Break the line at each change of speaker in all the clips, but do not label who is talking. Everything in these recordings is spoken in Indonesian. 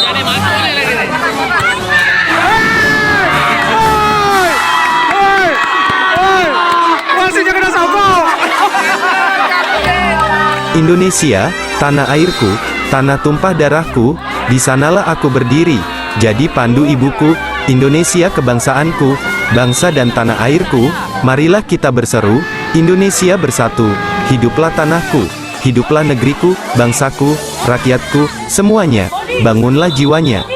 Jadi masuk lagi.
Indonesia, tanah airku, tanah tumpah darahku, di sanalah aku berdiri, jadi pandu ibuku, Indonesia kebangsaanku, bangsa dan tanah airku, marilah kita berseru, Indonesia bersatu, hiduplah tanahku, hiduplah negeriku, bangsaku, rakyatku, semuanya, bangunlah jiwanya,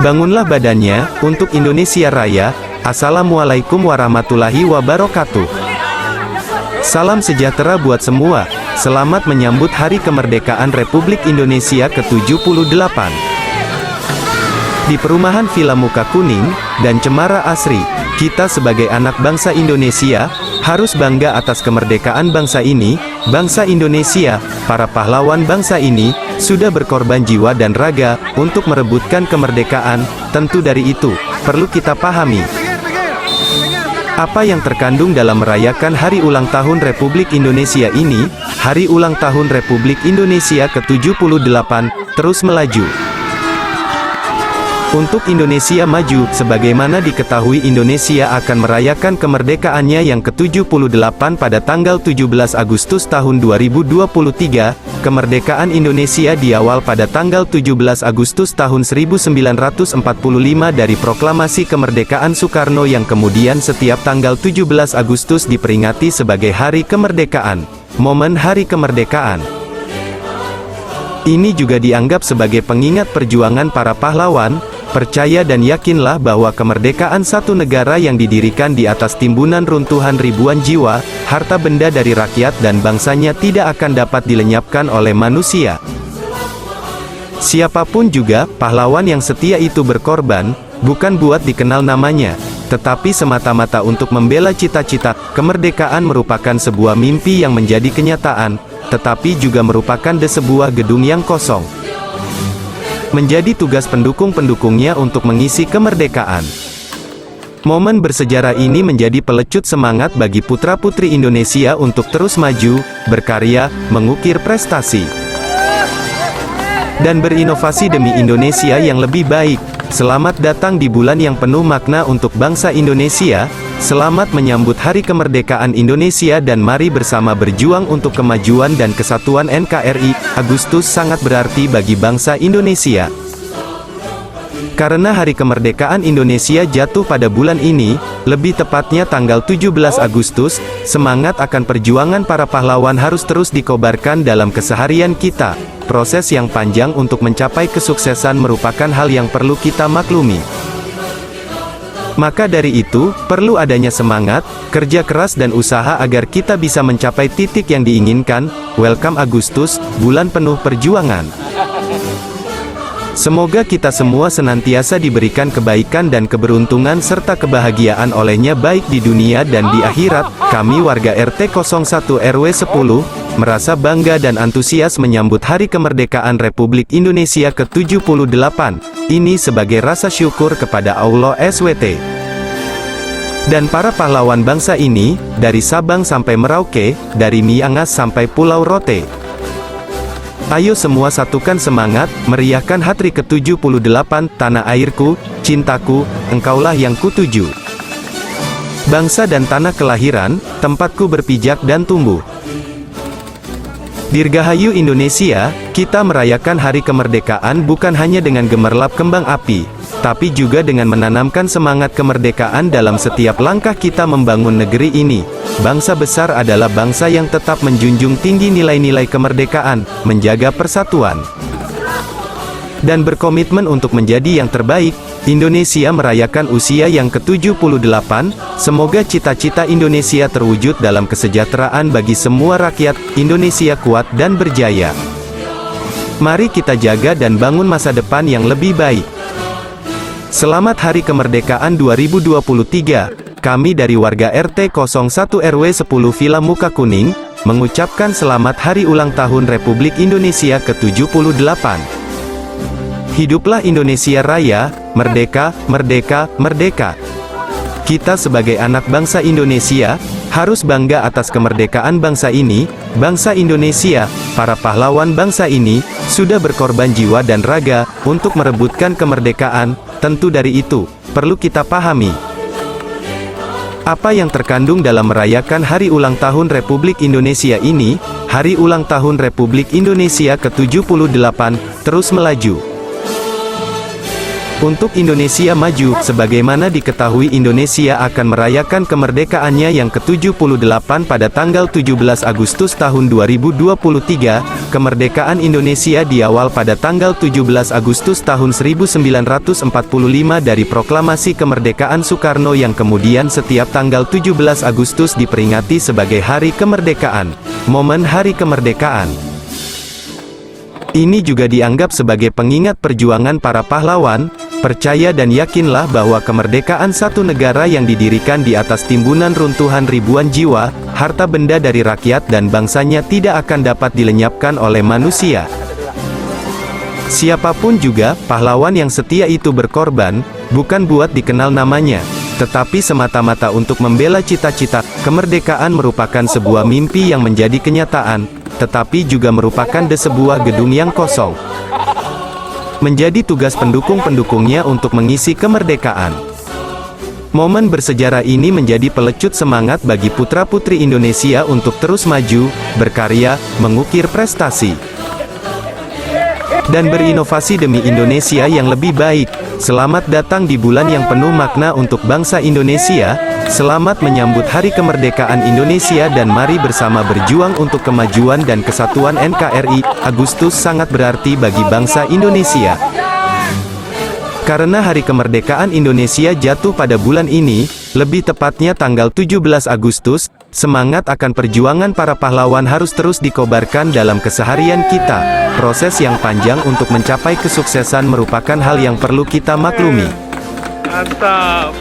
bangunlah badannya, untuk Indonesia Raya, Assalamualaikum warahmatullahi wabarakatuh. Salam sejahtera buat semua. Selamat menyambut Hari Kemerdekaan Republik Indonesia ke-78. Di perumahan Villa Muka Kuning dan Cemara Asri, kita sebagai anak bangsa Indonesia harus bangga atas kemerdekaan bangsa ini. Bangsa Indonesia, para pahlawan bangsa ini sudah berkorban jiwa dan raga untuk merebutkan kemerdekaan. Tentu dari itu perlu kita pahami apa yang terkandung dalam merayakan hari ulang tahun Republik Indonesia ini. Hari ulang tahun Republik Indonesia ke-78, terus melaju. Untuk Indonesia maju, sebagaimana diketahui Indonesia akan merayakan kemerdekaannya yang ke-78 pada tanggal 17 Agustus tahun 2023. Kemerdekaan Indonesia diawal pada tanggal 17 Agustus tahun 1945 dari proklamasi kemerdekaan Soekarno yang kemudian setiap tanggal 17 Agustus diperingati sebagai Hari Kemerdekaan. Momen Hari Kemerdekaan ini juga dianggap sebagai pengingat perjuangan para pahlawan. Percaya dan yakinlah bahwa kemerdekaan satu negara yang didirikan di atas timbunan runtuhan ribuan jiwa, harta benda dari rakyat dan bangsanya tidak akan dapat dilenyapkan oleh manusia. Siapapun juga, pahlawan yang setia itu berkorban, bukan buat dikenal namanya, tetapi semata-mata untuk membela cita-cita. Kemerdekaan merupakan sebuah mimpi yang menjadi kenyataan, tetapi juga merupakan sebuah gedung yang kosong. Menjadi tugas pendukung-pendukungnya untuk mengisi kemerdekaan. Momen bersejarah ini menjadi pelecut semangat bagi putra-putri Indonesia untuk terus maju, berkarya, mengukir prestasi, dan berinovasi demi Indonesia yang lebih baik. Selamat datang di bulan yang penuh makna untuk bangsa Indonesia. Selamat menyambut Hari Kemerdekaan Indonesia dan mari bersama berjuang untuk kemajuan dan kesatuan NKRI. Agustus sangat berarti bagi bangsa Indonesia. Karena Hari Kemerdekaan Indonesia jatuh pada bulan ini, lebih tepatnya tanggal 17 Agustus, semangat akan perjuangan para pahlawan harus terus dikobarkan dalam keseharian kita. Proses yang panjang untuk mencapai kesuksesan merupakan hal yang perlu kita maklumi. Maka dari itu, perlu adanya semangat, kerja keras dan usaha agar kita bisa mencapai titik yang diinginkan. Welcome Agustus, bulan penuh perjuangan. Semoga kita semua senantiasa diberikan kebaikan dan keberuntungan serta kebahagiaan olehnya baik di dunia dan di akhirat. Kami warga RT 01 RW 10, merasa bangga dan antusias menyambut Hari Kemerdekaan Republik Indonesia ke-78. Ini sebagai rasa syukur kepada Allah SWT dan para pahlawan bangsa ini, dari Sabang sampai Merauke, dari Miangas sampai Pulau Rote. Ayo semua satukan semangat, meriahkan Hari ke-78, tanah airku, cintaku, engkaulah yang kutuju. Bangsa dan tanah kelahiran, tempatku berpijak dan tumbuh. Dirgahayu Indonesia, kita merayakan Hari Kemerdekaan bukan hanya dengan gemerlap kembang api, tapi juga dengan menanamkan semangat kemerdekaan dalam setiap langkah kita membangun negeri ini. Bangsa besar adalah bangsa yang tetap menjunjung tinggi nilai-nilai kemerdekaan, menjaga persatuan, dan berkomitmen untuk menjadi yang terbaik. Indonesia merayakan usia yang ke-78, semoga cita-cita Indonesia terwujud dalam kesejahteraan bagi semua rakyat. Indonesia kuat dan berjaya. Mari kita jaga dan bangun masa depan yang lebih baik. Selamat Hari Kemerdekaan 2023. Kami dari warga RT 01 RW 10 Villa Muka Kuning, mengucapkan selamat Hari Ulang Tahun Republik Indonesia ke-78. Hiduplah Indonesia Raya, merdeka, merdeka, merdeka. Kita sebagai anak bangsa Indonesia, Harus bangga atas kemerdekaan bangsa ini, bangsa Indonesia. Para pahlawan bangsa ini sudah berkorban jiwa dan raga untuk merebutkan kemerdekaan. Tentu dari itu perlu kita pahami apa yang terkandung dalam merayakan hari ulang tahun Republik Indonesia ini. Hari ulang tahun Republik Indonesia ke-78 terus melaju. Untuk Indonesia maju, sebagaimana diketahui Indonesia akan merayakan kemerdekaannya yang ke-78 pada tanggal 17 Agustus tahun 2023. Kemerdekaan Indonesia diawal pada tanggal 17 Agustus tahun 1945 dari proklamasi kemerdekaan Soekarno yang kemudian setiap tanggal 17 Agustus diperingati sebagai Hari Kemerdekaan. Momen Hari Kemerdekaan ini juga dianggap sebagai pengingat perjuangan para pahlawan. Percaya dan yakinlah bahwa kemerdekaan satu negara yang didirikan di atas timbunan runtuhan ribuan jiwa, harta benda dari rakyat dan bangsanya tidak akan dapat dilenyapkan oleh manusia. Siapapun juga, pahlawan yang setia itu berkorban, bukan buat dikenal namanya, tetapi semata-mata untuk membela cita-cita. Kemerdekaan merupakan sebuah mimpi yang menjadi kenyataan, tetapi juga merupakan sebuah gedung yang kosong. Menjadi tugas pendukung-pendukungnya untuk mengisi kemerdekaan. Momen bersejarah ini menjadi pelecut semangat bagi putra-putri Indonesia untuk terus maju, berkarya, mengukir prestasi, dan berinovasi demi Indonesia yang lebih baik. Selamat datang di bulan yang penuh makna untuk bangsa Indonesia. Selamat menyambut Hari Kemerdekaan Indonesia dan mari bersama berjuang untuk kemajuan dan kesatuan NKRI. Agustus sangat berarti bagi bangsa Indonesia. Karena Hari Kemerdekaan Indonesia jatuh pada bulan ini, lebih tepatnya tanggal 17 Agustus, semangat akan perjuangan para pahlawan harus terus dikobarkan dalam keseharian kita. Proses yang panjang untuk mencapai kesuksesan merupakan hal yang perlu kita maklumi.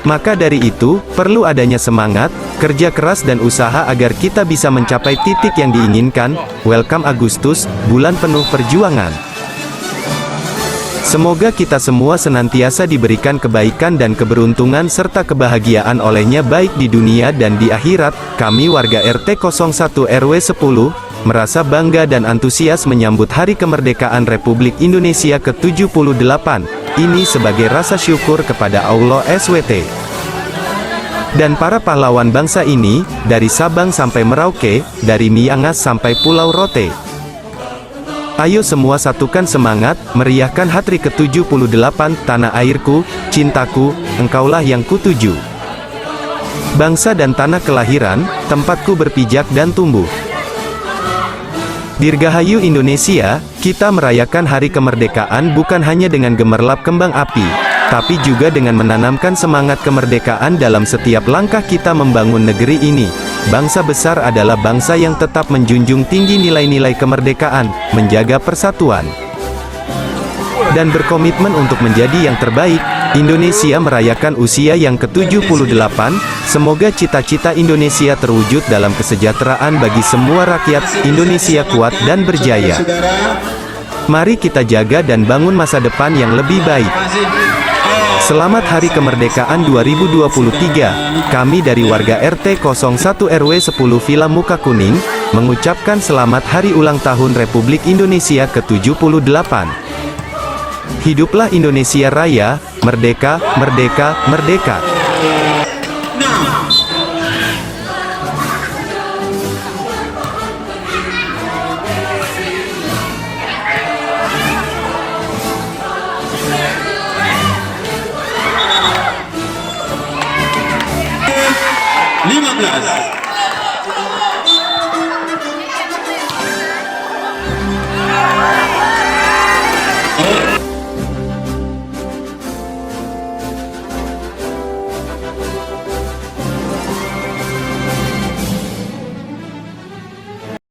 Maka dari itu, perlu adanya semangat, kerja keras dan usaha agar kita bisa mencapai titik yang diinginkan. Welcome Agustus, bulan penuh perjuangan. Semoga kita semua senantiasa diberikan kebaikan dan keberuntungan serta kebahagiaan olehnya baik di dunia dan di akhirat. Kami warga RT 01 RW 10, merasa bangga dan antusias menyambut Hari Kemerdekaan Republik Indonesia ke-78. Ini sebagai rasa syukur kepada Allah SWT dan para pahlawan bangsa ini, dari Sabang sampai Merauke, dari Miangas sampai Pulau Rote. Ayo semua satukan semangat, meriahkan Hari ke-78, tanah airku, cintaku, engkaulah yang kutuju. Bangsa dan tanah kelahiran, tempatku berpijak dan tumbuh. Dirgahayu Indonesia, kita merayakan Hari Kemerdekaan bukan hanya dengan gemerlap kembang api, tapi juga dengan menanamkan semangat kemerdekaan dalam setiap langkah kita membangun negeri ini. Bangsa besar adalah bangsa yang tetap menjunjung tinggi nilai-nilai kemerdekaan, menjaga persatuan, dan berkomitmen untuk menjadi yang terbaik. Indonesia merayakan usia yang ke-78, semoga cita-cita Indonesia terwujud dalam kesejahteraan bagi semua rakyat. Indonesia kuat dan berjaya. Mari kita jaga dan bangun masa depan yang lebih baik. Selamat Hari Kemerdekaan 2023. Kami dari warga RT 01 RW 10 Villa Muka Kuning, mengucapkan selamat Hari Ulang Tahun Republik Indonesia ke-78. Hiduplah Indonesia Raya, merdeka, merdeka, merdeka.
Lima belas.